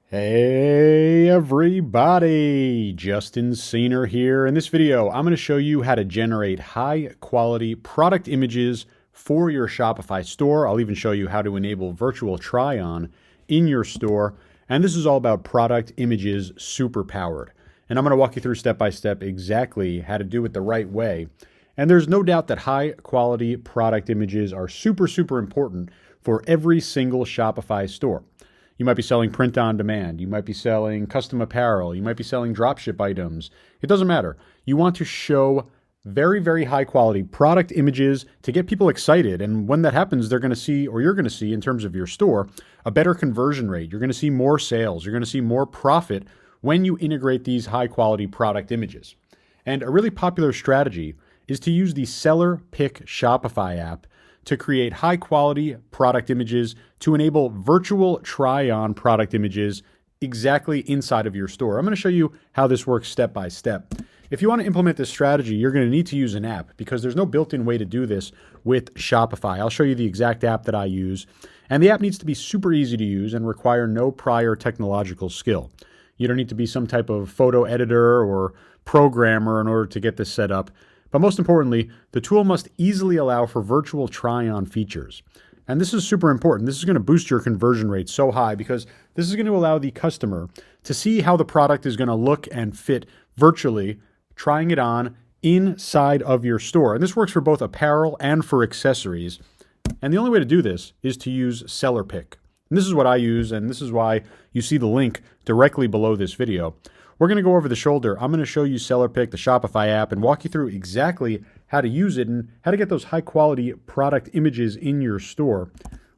Hey everybody, Justin Sainer here. In this video, I'm going to show you how to generate high quality product images for your Shopify store. I'll even show you how to enable virtual try-on in your store. And this is all about product images superpowered. And I'm going to walk you through step by step exactly how to do it the right way. And there's no doubt that high quality product images are super important for every single Shopify store. You might be selling print on demand. You might be selling custom apparel. You might be selling dropship items. It doesn't matter. You want to show very high quality product images to get people excited. And when that happens, they're going to see, or you're going to see in terms of your store, a better conversion rate. You're going to see more sales. You're going to see more profit when you integrate these high quality product images. And a really popular strategy is to use the SellerPic Shopify app to create high quality product images to enable virtual try-on product images exactly inside of your store. I'm going to show you how this works step by step. If you want to implement this strategy, you're going to need to use an app because there's no built-in way to do this with Shopify. I'll show you the exact app that I use. And the app needs to be super easy to use and require no prior technological skill. You don't need to be some type of photo editor or programmer in order to get this set up. But most importantly, the tool must easily allow for virtual try-on features. And this is super important. This is going to boost your conversion rate so high because this is going to allow the customer to see how the product is going to look and fit virtually, trying it on inside of your store. And this works for both apparel and for accessories. And the only way to do this is to use SellerPic. And this is what I use, and this is why you see the link directly below this video. We're going to go over the shoulder. I'm going to show you SellerPic, the Shopify app, and walk you through exactly how to use it and how to get those high quality product images in your store.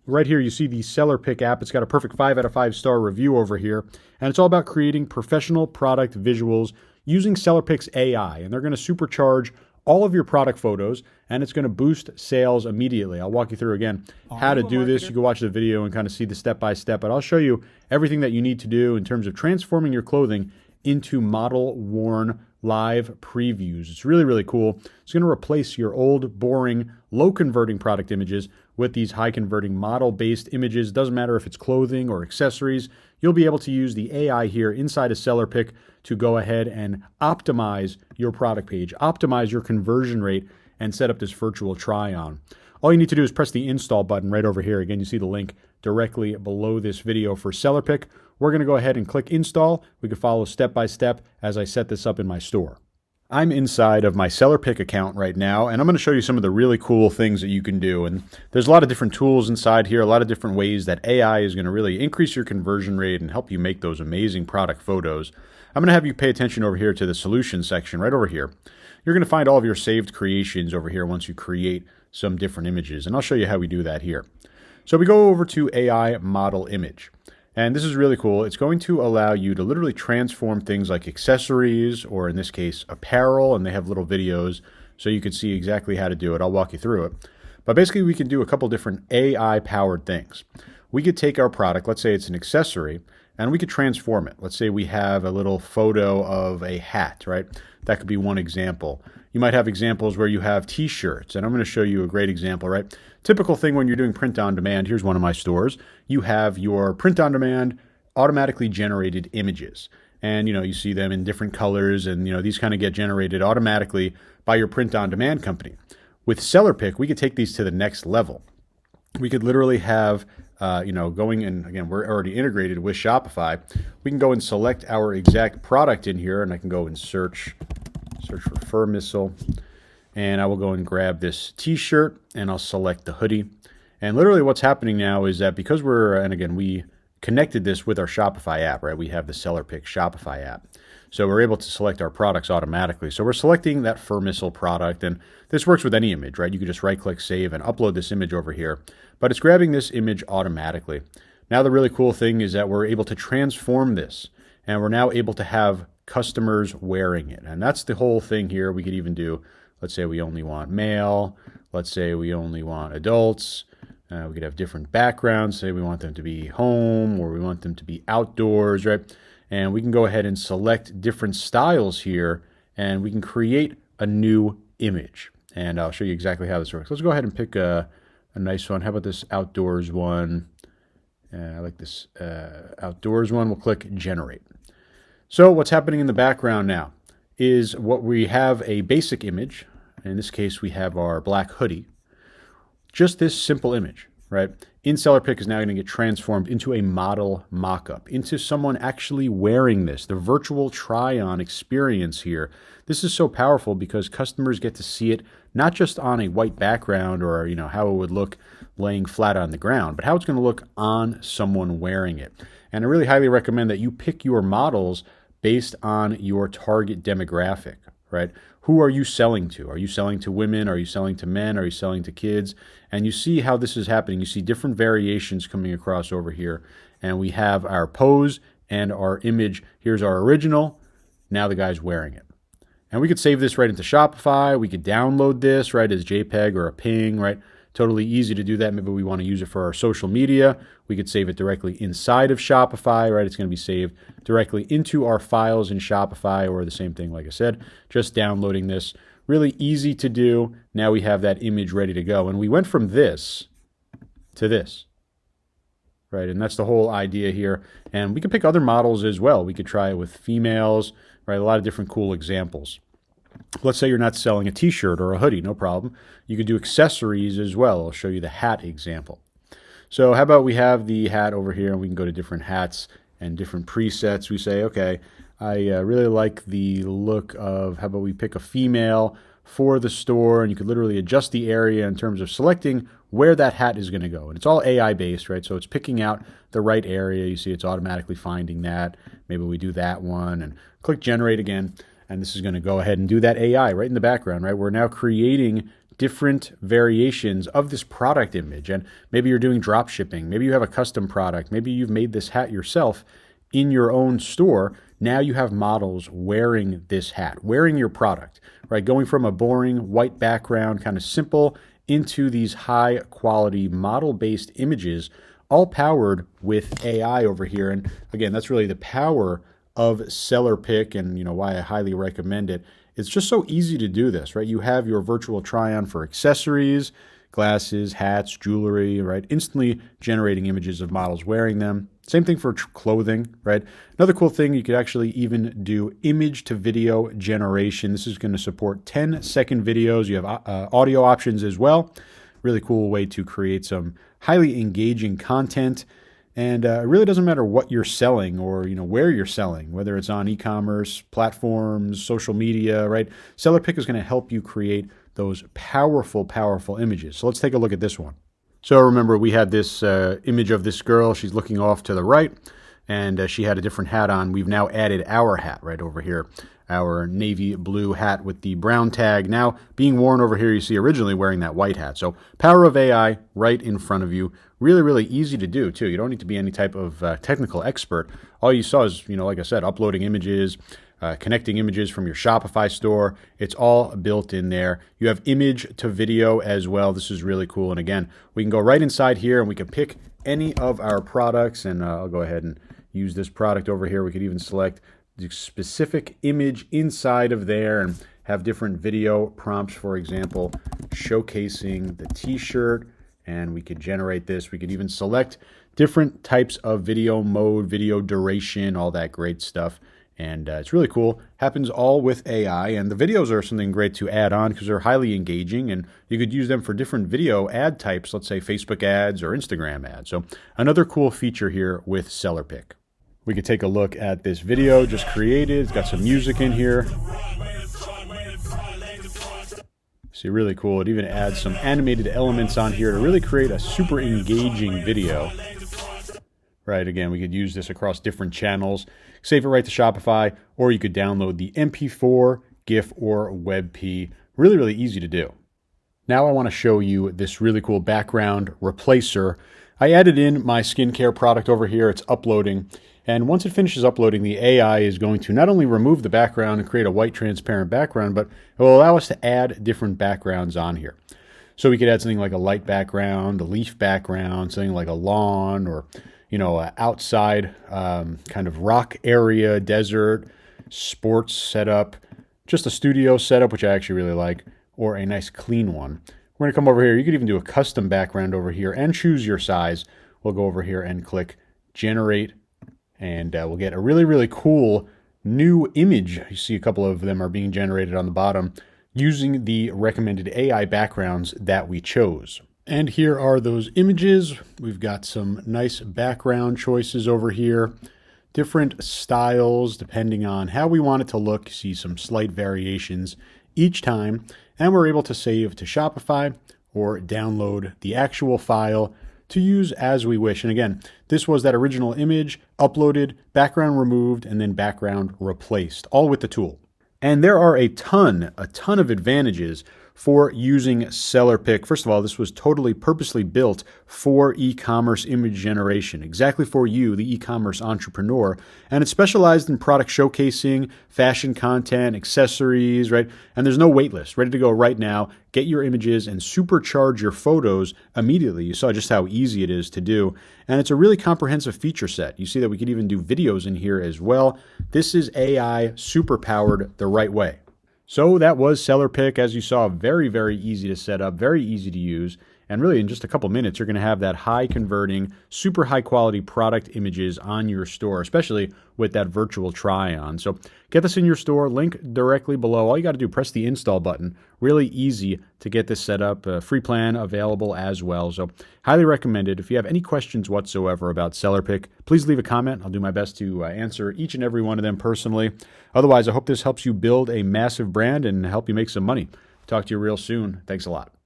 Right here, you see the SellerPic app. It's got a perfect 5 out of 5 star review over here. And it's all about creating professional product visuals using SellerPic's AI. And they're going to supercharge all of your product photos, and it's going to boost sales immediately. I'll walk you through again how to do this. You can watch the video and kind of see the step by step, but I'll show you everything that you need to do in terms of transforming your clothing into model-worn live previews. It's really cool. It's going to replace your old, boring, low-converting product images with these high-converting model-based images. Doesn't matter if it's clothing or accessories. You'll be able to use the AI here inside of SellerPic to go ahead and optimize your product page, optimize your conversion rate, and set up this virtual try-on. All you need to do is press the install button right over here. Again, you see the link directly below this video for SellerPic. We're going to go ahead and click install. We can follow step by step as I set this up in my store. I'm inside of my SellerPic account right now, and I'm going to show you some of the really cool things that you can do. And there's a lot of different tools inside here, a lot of different ways that AI is going to really increase your conversion rate and help you make those amazing product photos. I'm going to have you pay attention over here to the solution section right over here. You're going to find all of your saved creations over here once you create some different images, and I'll show you how we do that here. So we go over to AI model image. And this is really cool. It's going to allow you to literally transform things like accessories, or in this case, apparel, and they have little videos so you can see exactly how to do it. I'll walk you through it. But basically, we can do a couple different AI-powered things. We could take our product, let's say it's an accessory, and we could transform it. Let's say we have a little photo of a hat, right? That could be one example. You might have examples where you have t-shirts, and I'm going to show you a great example, right? Typical thing when you're doing print on demand, here's one of my stores. You have your print on demand automatically generated images. And, you see them in different colors, and, these kind of get generated automatically by your print on demand company. With SellerPic, we could take these to the next level. We could literally have, going in, again, we're already integrated with Shopify. We can go and select our exact product in here, and I can go and search for fur missile, and I will go and grab this t-shirt, and I'll select the hoodie. And literally what's happening now is that because we connected this with our Shopify app, right? We have the SellerPic Shopify app. So we're able to select our products automatically. So we're selecting that fur missile product, and this works with any image, right? You can just right-click Save and upload this image over here, but it's grabbing this image automatically. Now the really cool thing is that we're able to transform this, and we're now able to have customers wearing it. And that's the whole thing here. We could even do, let's say we only want male, let's say we only want adults. We could have different backgrounds. Say we want them to be home, or we want them to be outdoors, right? And we can go ahead and select different styles here, and we can create a new image. And I'll show you exactly how this works. Let's go ahead and pick a nice one. How about this outdoors one? I like this outdoors one. We'll click generate. So what's happening in the background now is what we have a basic image. In this case, we have our black hoodie. Just this simple image, right? In SellerPic is now going to get transformed into a model mock-up, into someone actually wearing this, the virtual try-on experience here. This is so powerful because customers get to see it not just on a white background or how it would look laying flat on the ground, but how it's going to look on someone wearing it. And I really highly recommend that you pick your models based on your target demographic, right? Who are you selling to? Are you selling to women? Are you selling to men? Are you selling to kids? And you see how this is happening. You see different variations coming across over here. And we have our pose and our image. Here's our original. Now the guy's wearing it. And we could save this right into Shopify. We could download this, right, as JPEG or a PNG, right? Totally easy to do that. Maybe we want to use it for our social media. We could save it directly inside of Shopify, right? It's going to be saved directly into our files in Shopify, or the same thing, like I said, just downloading this. Really easy to do. Now we have that image ready to go. And we went from this to this, right? And that's the whole idea here. And we could pick other models as well. We could try it with females, right? A lot of different cool examples. Let's say you're not selling a t-shirt or a hoodie, no problem. You could do accessories as well. I'll show you the hat example. So how about we have the hat over here, and we can go to different hats and different presets. We say, okay, I really like the look of, how about we pick a female for the store, and you could literally adjust the area in terms of selecting where that hat is going to go. And it's all AI based, right? So it's picking out the right area. You see it's automatically finding that. Maybe we do that one and click generate again. And this is going to go ahead and do that AI right in the background, right? We're now creating different variations of this product image. And maybe you're doing drop shipping. Maybe you have a custom product. Maybe you've made this hat yourself in your own store. Now you have models wearing this hat, wearing your product, right? Going from a boring white background, kind of simple, into these high quality model-based images, all powered with AI over here. And again, that's really the power of SellerPic, and why I highly recommend it. It's just so easy to do this, right? You have your virtual try-on for accessories, glasses, hats, jewelry, right? Instantly generating images of models wearing them. Same thing for clothing, right? Another cool thing, you could actually even do image to video generation. This is going to support 10-second videos. You have audio options as well. Really cool way to create some highly engaging content. And it really doesn't matter what you're selling or where you're selling, whether it's on e-commerce platforms, social media, right? SellerPic is going to help you create those powerful, powerful images. So let's take a look at this one. So remember, we had this image of this girl. She's looking off to the right, and she had a different hat on. We've now added our hat right over here, our navy blue hat with the brown tag. Now being worn over here, you see originally wearing that white hat. So power of AI right in front of you. Really, really easy to do too. You don't need to be any type of technical expert. All you saw is, like I said, uploading images, connecting images from your Shopify store. It's all built in there. You have image to video as well. This is really cool. And again, we can go right inside here and we can pick any of our products. And I'll go ahead and use this product over here. We could even select the specific image inside of there and have different video prompts, for example, showcasing the t-shirt. And we could generate this. We could even select different types of video mode, video duration, all that great stuff. And it's really cool. Happens all with AI. And the videos are something great to add on because they're highly engaging. And you could use them for different video ad types, let's say Facebook ads or Instagram ads. So another cool feature here with SellerPic. We could take a look at this video just created. It's got some music in here. See, really cool. It even adds some animated elements on here to really create a super engaging video. Right, again, we could use this across different channels. Save it right to Shopify, or you could download the MP4, GIF, or WebP. Really, really easy to do. Now I want to show you this really cool background replacer. I added in my skincare product over here. It's uploading. And once it finishes uploading, the AI is going to not only remove the background and create a white transparent background, but it will allow us to add different backgrounds on here. So we could add something like a light background, a leaf background, something like a lawn, or outside kind of rock area, desert, sports setup, just a studio setup, which I actually really like, or a nice clean one. We're going to come over here. You could even do a custom background over here and choose your size. we'll go over here and click generate, and we'll get a really, really cool new image. You see a couple of them are being generated on the bottom using the recommended AI backgrounds that we chose. And here are those images. We've got some nice background choices over here, different styles depending on how we want it to look. You see some slight variations each time, and we're able to save to Shopify or download the actual file to use as we wish. And again, this was that original image uploaded, background removed, and then background replaced, all with the tool. And there are a ton of advantages for using SellerPic. First of all, this was totally purposely built for e-commerce image generation, exactly for you, the e-commerce entrepreneur. And it's specialized in product showcasing, fashion content, accessories, right? And there's no wait list, ready to go right now. Get your images and supercharge your photos immediately. You saw just how easy it is to do. And it's a really comprehensive feature set. You see that we could even do videos in here as well. This is AI super powered the right way. So that was SellerPic. As you saw, very, very easy to set up, very easy to use. And really in just a couple minutes, you're going to have that high converting, super high quality product images on your store, especially with that virtual try-on. So get this in your store, link directly below. All you got to do, press the install button. Really easy to get this set up. A free plan available as well. So highly recommended. If you have any questions whatsoever about SellerPic, please leave a comment. I'll do my best to answer each and every one of them personally. Otherwise, I hope this helps you build a massive brand and help you make some money. Talk to you real soon. Thanks a lot.